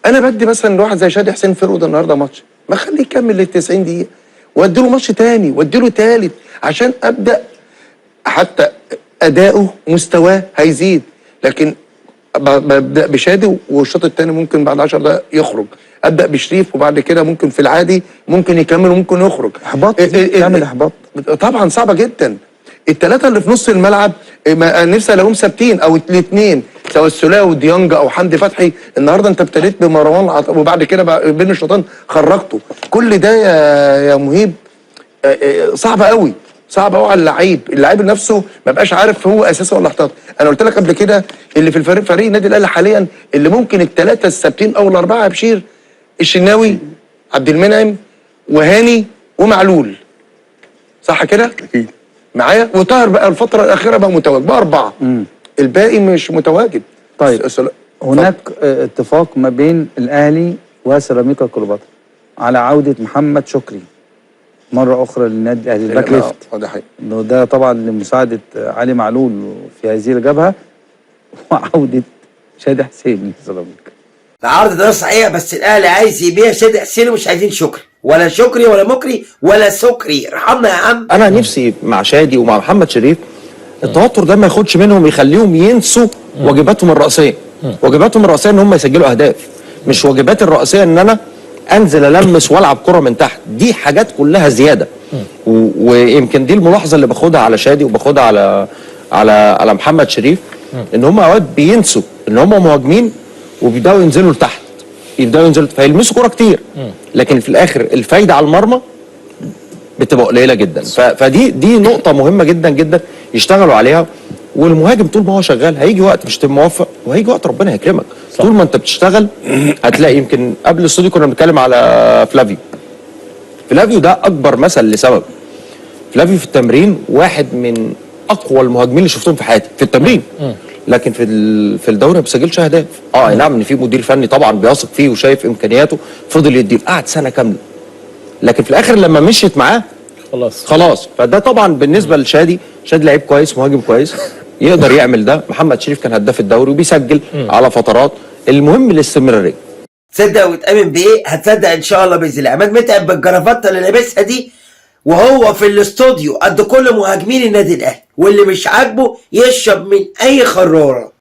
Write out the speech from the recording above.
انا بدي مثلا لواحد زي شادي حسين فرود النهارده ماتش، ما خليه يكمل ال 90 دقيقه وادي له ماتش تاني وادي له تالت عشان ابدا حتى اداؤه مستواه هيزيد. لكن ببدا بشادي والشوط الثاني ممكن بعد 10 دقائق يخرج، ابدا بشريف وبعد كده ممكن في العادي ممكن يكمل وممكن يخرج. احباط، تعمل احباط طبعا صعبه جدا. الثلاثه اللي في نص الملعب نفسي الاقيهم ثابتين او الاثنين سواء السوليه وديانج او حمدي فتحي. النهارده انت ابتديت بمروان وبعد كده بين الشوطين خرجته. كل ده يا مهيب صعب قوي، صعب قوي على اللعيب نفسه ما بقاش عارف هو اساسي ولا احتياطي. انا قلت لك قبل كده اللي في فريق النادي الاهلي حاليا اللي ممكن الثلاثه الثابتين او الاربعه يا بشير: الشناوي، عبد المنعم، وهاني، ومعلول. صح كده؟ اكيد معايا. وطاهر بقى الفتره الاخيره بقى متواجد بقى 4. الباقي مش متواجد. طيب هناك اتفاق ما بين الاهلي وسيراميكا كليوباترا على عوده محمد شكري مره اخرى للنادي الاهلي الباك ليفت. ده حقيقي. ده طبعا لمساعده علي معلول في هذه الجبهه، وعوده شادي حسين لسيراميكا. العرض ده صحيح، بس الاهلي عايز يبيع شادي حسين ومش عايزين شكري ولا شكري ولا مكري ولا سكري. ارحمنا يا عم. انا نفسي مع شادي ومع محمد شريف التوتر ده ما ياخدش منهم، يخليهم ينسوا واجباتهم الرئيسيه. واجباتهم الرئيسيه ان هم يسجلوا اهداف، مش واجباتي الرئيسيه ان انا انزل المس والعب كره من تحت. دي حاجات كلها زياده. ويمكن دي الملاحظه اللي باخدها على شادي وباخدها على محمد شريف، ان هم اوقات بينسوا ان هم مهاجمين وبيبداوا ينزلوا لتحت، فيلمسوا كوره كتير، لكن في الاخر الفايده على المرمى بتبقى قليله جدا. فدي نقطه مهمه جدا جدا يشتغلوا عليها. والمهاجم طول ما هو شغال هيجي وقت مش تبقى موفق، وهيجي وقت ربنا هيكرمك. طول ما انت بتشتغل هتلاقي. يمكن قبل الاستوديو كنا بنتكلم على فلافيو ده اكبر مثل لسبب. فلافيو في التمرين واحد من اقوى المهاجمين اللي شفتهم في حياتي في التمرين، لكن في الدوري ما بيسجلش اهداف. نعم ان في مدير فني طبعا بيثق فيه وشايف امكانياته، فضل يديه، قعد سنه كامله، لكن في الاخر لما مشيت معاه خلاص. فده طبعا بالنسبه لشادي لعيب كويس، مهاجم كويس، يقدر يعمل ده. محمد شريف كان هداف الدوري وبيسجل على فترات. المهم الاستمراريه. تصدق وتامن بايه؟ هتصدق ان شاء الله باذن الله. عماد متعب بالجرافته اللي لابسها دي وهو في الاستوديو قد كل مهاجمين النادي الاهلي، واللي مش عاجبه يشرب من اي خراره.